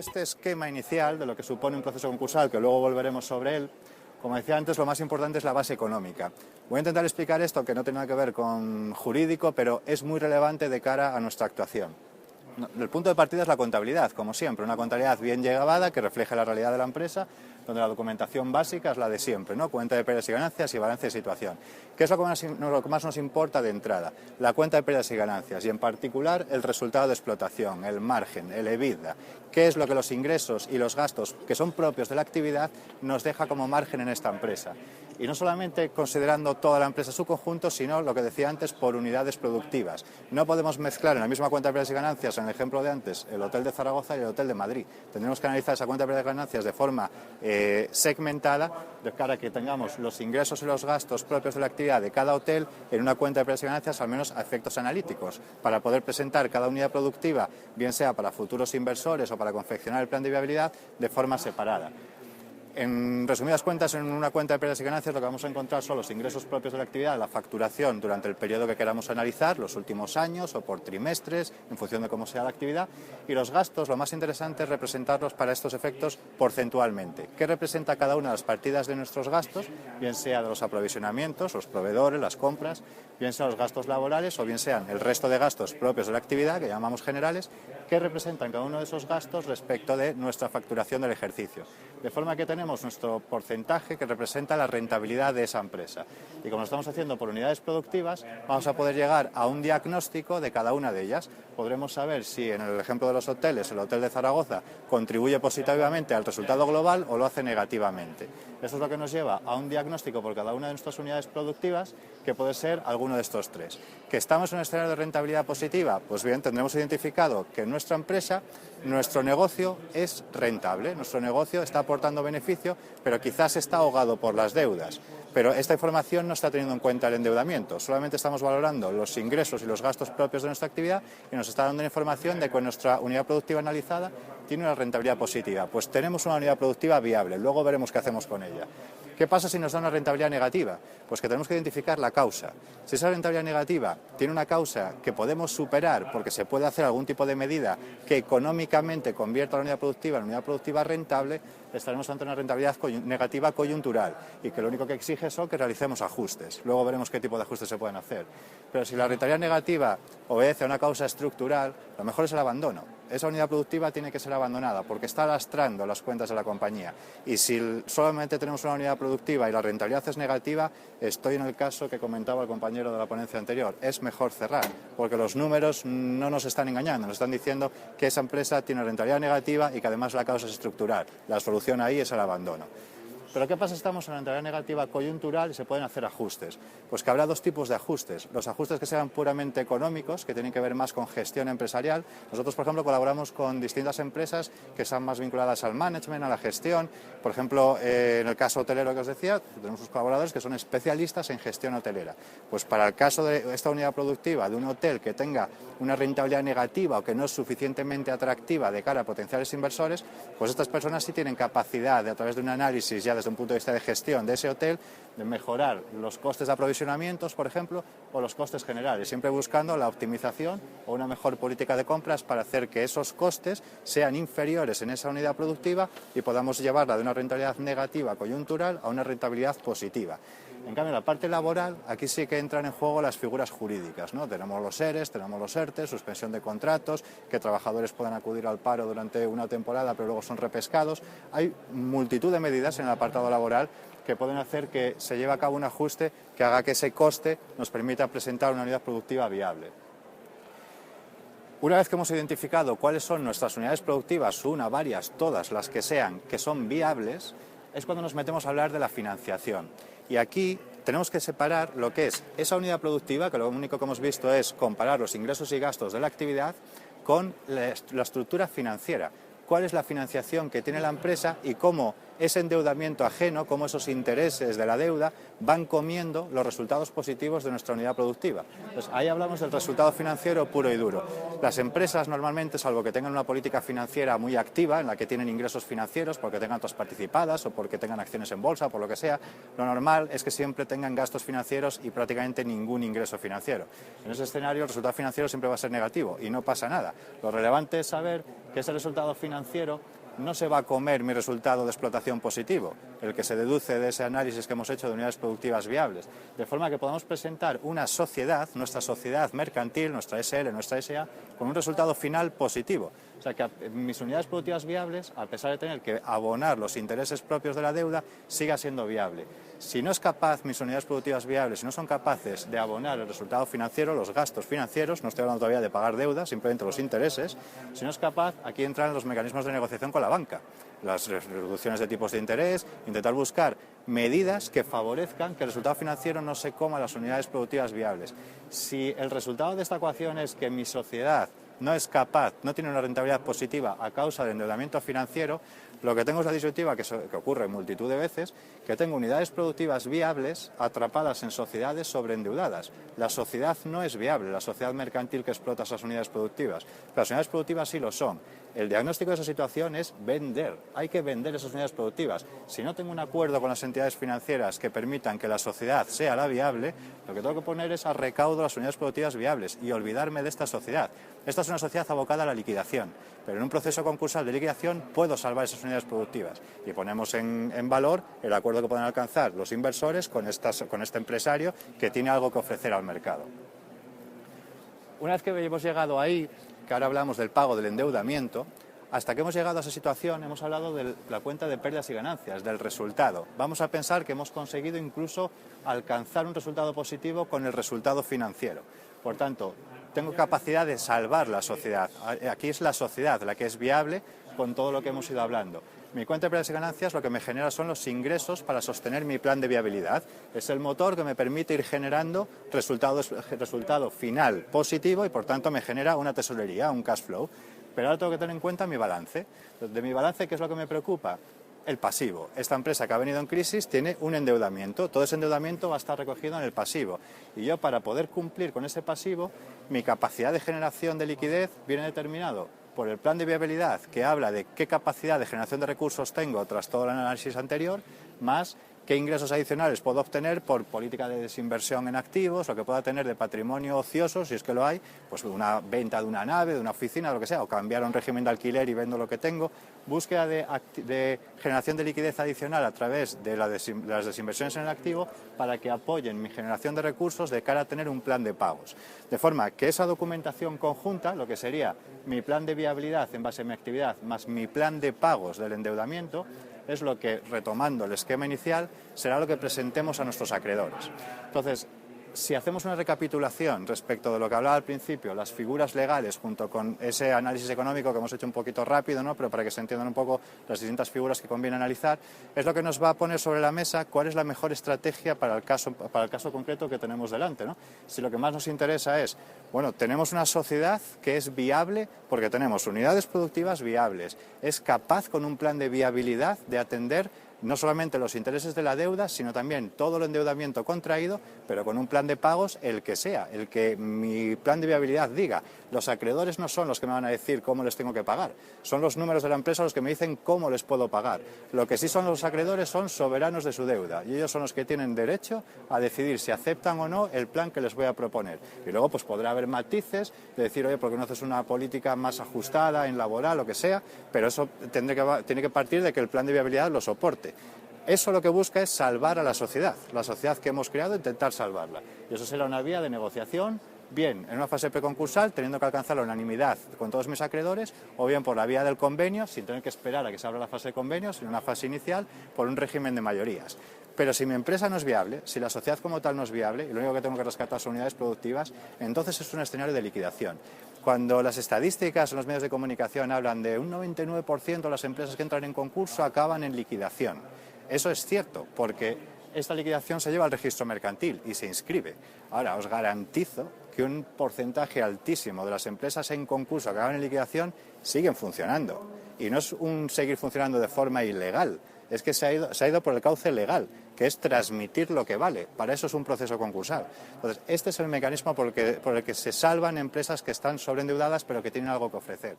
este esquema inicial de lo que supone un proceso concursal, que luego volveremos sobre él, como decía antes, lo más importante es la base económica. Voy a intentar explicar esto, que no tiene nada que ver con jurídico, pero es muy relevante de cara a nuestra actuación. El punto de partida es la contabilidad, como siempre, una contabilidad bien llevada que refleje la realidad de la empresa, donde la documentación básica es la de siempre, ¿no? Cuenta de pérdidas y ganancias y balance de situación. ¿Qué es lo que más nos importa de entrada? La cuenta de pérdidas y ganancias y, en particular, el resultado de explotación, el margen, el EBITDA. ¿Qué es lo que los ingresos y los gastos que son propios de la actividad nos deja como margen en esta empresa? Y no solamente considerando toda la empresa en su conjunto, sino, lo que decía antes, por unidades productivas. No podemos mezclar en la misma cuenta de pérdidas y ganancias, en el ejemplo de antes, el Hotel de Zaragoza y el Hotel de Madrid. Tendremos que analizar esa cuenta de pérdidas y ganancias de forma segmentada, de cara a que tengamos los ingresos y los gastos propios de la actividad de cada hotel en una cuenta de pérdidas y ganancias, al menos a efectos analíticos, para poder presentar cada unidad productiva, bien sea para futuros inversores o para confeccionar el plan de viabilidad, de forma separada. En resumidas cuentas, en una cuenta de pérdidas y ganancias lo que vamos a encontrar son los ingresos propios de la actividad, la facturación durante el periodo que queramos analizar, los últimos años o por trimestres, en función de cómo sea la actividad, y los gastos, lo más interesante es representarlos para estos efectos porcentualmente. ¿Qué representa cada una de las partidas de nuestros gastos? Bien sea de los aprovisionamientos, los proveedores, las compras, bien sean los gastos laborales o bien sean el resto de gastos propios de la actividad, que llamamos generales, ¿qué representan cada uno de esos gastos respecto de nuestra facturación del ejercicio? De forma que tenemos nuestro porcentaje que representa la rentabilidad de esa empresa. Y como lo estamos haciendo por unidades productivas, vamos a poder llegar a un diagnóstico de cada una de ellas. Podremos saber si en el ejemplo de los hoteles, el Hotel de Zaragoza contribuye positivamente al resultado global o lo hace negativamente. Esto es lo que nos lleva a un diagnóstico por cada una de nuestras unidades productivas, que puede ser alguno de estos tres. ¿Que estamos en un escenario de rentabilidad positiva? Pues bien, tendremos identificado que en nuestra empresa, nuestro negocio es rentable, nuestro negocio está aportando beneficio, pero quizás está ahogado por las deudas. Pero esta información no está teniendo en cuenta el endeudamiento, solamente estamos valorando los ingresos y los gastos propios de nuestra actividad y nos está dando la información de que nuestra unidad productiva analizada tiene una rentabilidad positiva. Pues tenemos una unidad productiva viable, luego veremos qué hacemos con ella. ¿Qué pasa si nos da una rentabilidad negativa? Pues que tenemos que identificar la causa. Si esa rentabilidad negativa tiene una causa que podemos superar porque se puede hacer algún tipo de medida que económicamente convierta la unidad productiva en unidad productiva rentable, estaremos ante una rentabilidad negativa coyuntural y que lo único que exige es que realicemos ajustes. Luego veremos qué tipo de ajustes se pueden hacer. Pero si la rentabilidad negativa obedece a una causa estructural, lo mejor es el abandono. Esa unidad productiva tiene que ser abandonada porque está lastrando las cuentas de la compañía. Y si solamente tenemos una unidad productiva y la rentabilidad es negativa, estoy en el caso que comentaba el compañero de la ponencia anterior. Es mejor cerrar, porque los números no nos están engañando, nos están diciendo que esa empresa tiene rentabilidad negativa y que además la causa es estructural. La solución ahí es el abandono. Pero ¿qué pasa si estamos en la rentabilidad negativa coyuntural y se pueden hacer ajustes? Pues que habrá dos tipos de ajustes. Los ajustes que sean puramente económicos, que tienen que ver más con gestión empresarial. Nosotros, por ejemplo, colaboramos con distintas empresas que están más vinculadas al management, a la gestión. Por ejemplo, en el caso hotelero que os decía, tenemos unos colaboradores que son especialistas en gestión hotelera. Pues para el caso de esta unidad productiva de un hotel que tenga una rentabilidad negativa o que no es suficientemente atractiva de cara a potenciales inversores, pues estas personas sí tienen capacidad de, a través de un análisis ya desde un punto de vista de gestión de ese hotel, de mejorar los costes de aprovisionamientos, por ejemplo, o los costes generales, siempre buscando la optimización o una mejor política de compras para hacer que esos costes sean inferiores en esa unidad productiva y podamos llevarla de una rentabilidad negativa coyuntural a una rentabilidad positiva. En cambio, en la parte laboral, aquí sí que entran en juego las figuras jurídicas, ¿no? Tenemos los ERES, tenemos los ERTE, suspensión de contratos, que trabajadores puedan acudir al paro durante una temporada, pero luego son repescados. Hay multitud de medidas en el apartado laboral que pueden hacer que se lleve a cabo un ajuste que haga que ese coste nos permita presentar una unidad productiva viable. Una vez que hemos identificado cuáles son nuestras unidades productivas, una, varias, todas las que sean, que son viables, es cuando nos metemos a hablar de la financiación. Y aquí tenemos que separar lo que es esa unidad productiva, que lo único que hemos visto es comparar los ingresos y gastos de la actividad, con la estructura financiera. Cuál es la financiación que tiene la empresa y cómo ese endeudamiento ajeno, cómo esos intereses de la deuda van comiendo los resultados positivos de nuestra unidad productiva. Entonces, ahí hablamos del resultado financiero puro y duro. Las empresas normalmente, salvo que tengan una política financiera muy activa, en la que tienen ingresos financieros porque tengan otras participadas o porque tengan acciones en bolsa, por lo que sea, lo normal es que siempre tengan gastos financieros y prácticamente ningún ingreso financiero. En ese escenario el resultado financiero siempre va a ser negativo y no pasa nada. Lo relevante es saber que ese resultado financiero financiero no se va a comer mi resultado de explotación positivo, el que se deduce de ese análisis que hemos hecho de unidades productivas viables, de forma que podamos presentar una sociedad, nuestra sociedad mercantil, nuestra SL, nuestra SA, con un resultado final positivo. O sea que mis unidades productivas viables, a pesar de tener que abonar los intereses propios de la deuda, siga siendo viable. Si no es capaz mis unidades productivas viables, si no son capaces de abonar el resultado financiero, los gastos financieros, no estoy hablando todavía de pagar deuda, simplemente los intereses, si no es capaz, aquí entran los mecanismos de negociación con la banca, las reducciones de tipos de interés, intentar buscar medidas que favorezcan que el resultado financiero no se coma las unidades productivas viables. Si el resultado de esta ecuación es que mi sociedad no es capaz, no tiene una rentabilidad positiva a causa del endeudamiento financiero, lo que tengo es la disyuntiva que ocurre en multitud de veces, que tengo unidades productivas viables atrapadas en sociedades sobreendeudadas. La sociedad no es viable, la sociedad mercantil que explota esas unidades productivas. Las unidades productivas sí lo son. El diagnóstico de esa situación es vender. Hay que vender esas unidades productivas. Si no tengo un acuerdo con las entidades financieras que permitan que la sociedad sea la viable, lo que tengo que poner es a recaudo las unidades productivas viables y olvidarme de esta sociedad. Esta es una sociedad abocada a la liquidación, pero en un proceso concursal de liquidación puedo salvar esas unidades productivas y ponemos en valor el acuerdo que pueden alcanzar los inversores con este empresario que tiene algo que ofrecer al mercado. Una vez que hemos llegado ahí, que ahora hablamos del pago del endeudamiento, hasta que hemos llegado a esa situación hemos hablado de la cuenta de pérdidas y ganancias, del resultado. Vamos a pensar que hemos conseguido incluso alcanzar un resultado positivo con el resultado financiero. Por tanto, tengo capacidad de salvar la sociedad. Aquí es la sociedad la que es viable con todo lo que hemos ido hablando. Mi cuenta de pérdidas y ganancias lo que me genera son los ingresos para sostener mi plan de viabilidad. Es el motor que me permite ir generando resultado final positivo y por tanto me genera una tesorería, un cash flow. Pero ahora tengo que tener en cuenta mi balance. De mi balance, ¿qué es lo que me preocupa? El pasivo. Esta empresa que ha venido en crisis tiene un endeudamiento. Todo ese endeudamiento va a estar recogido en el pasivo. Y yo, para poder cumplir con ese pasivo, mi capacidad de generación de liquidez viene determinado por el plan de viabilidad, que habla de qué capacidad de generación de recursos tengo tras todo el análisis anterior, más qué ingresos adicionales puedo obtener por política de desinversión en activos, lo que pueda tener de patrimonio ocioso, si es que lo hay, pues una venta de una nave, de una oficina, lo que sea, o cambiar a un régimen de alquiler y vendo lo que tengo, búsqueda de generación de liquidez adicional a través de las desinversiones en el activo para que apoyen mi generación de recursos de cara a tener un plan de pagos. De forma que esa documentación conjunta, lo que sería mi plan de viabilidad en base a mi actividad más mi plan de pagos del endeudamiento, es lo que, retomando el esquema inicial, será lo que presentemos a nuestros acreedores. Entonces, si hacemos una recapitulación respecto de lo que hablaba al principio, las figuras legales junto con ese análisis económico que hemos hecho un poquito rápido, ¿no?, pero para que se entiendan un poco las distintas figuras que conviene analizar, es lo que nos va a poner sobre la mesa cuál es la mejor estrategia para el caso concreto que tenemos delante, ¿no? Si lo que más nos interesa es, bueno, tenemos una sociedad que es viable porque tenemos unidades productivas viables, es capaz con un plan de viabilidad de atender no solamente los intereses de la deuda, sino también todo el endeudamiento contraído, pero con un plan de pagos el que sea, el que mi plan de viabilidad diga. Los acreedores no son los que me van a decir cómo les tengo que pagar, son los números de la empresa los que me dicen cómo les puedo pagar. Lo que sí son los acreedores son soberanos de su deuda y ellos son los que tienen derecho a decidir si aceptan o no el plan que les voy a proponer. Y luego pues podrá haber matices de decir, oye, ¿por qué no haces una política más ajustada en laboral, lo que sea? Pero eso tiene que partir de que el plan de viabilidad lo soporte. Eso lo que busca es salvar a la sociedad que hemos creado, intentar salvarla. Y eso será una vía de negociación, bien en una fase preconcursal, teniendo que alcanzar la unanimidad con todos mis acreedores, o bien por la vía del convenio, sin tener que esperar a que se abra la fase de convenios, sino una fase inicial, por un régimen de mayorías. Pero si mi empresa no es viable, si la sociedad como tal no es viable, y lo único que tengo que rescatar son unidades productivas, entonces es un escenario de liquidación. Cuando las estadísticas en los medios de comunicación hablan de un 99% de las empresas que entran en concurso acaban en liquidación. Eso es cierto, porque esta liquidación se lleva al registro mercantil y se inscribe. Ahora, os garantizo que un porcentaje altísimo de las empresas en concurso que acaban en liquidación siguen funcionando. Y no es un seguir funcionando de forma ilegal, es que se ha ido por el cauce legal, que es transmitir lo que vale. Para eso es un proceso concursal. Entonces, este es el mecanismo por el que se salvan empresas que están sobreendeudadas pero que tienen algo que ofrecer.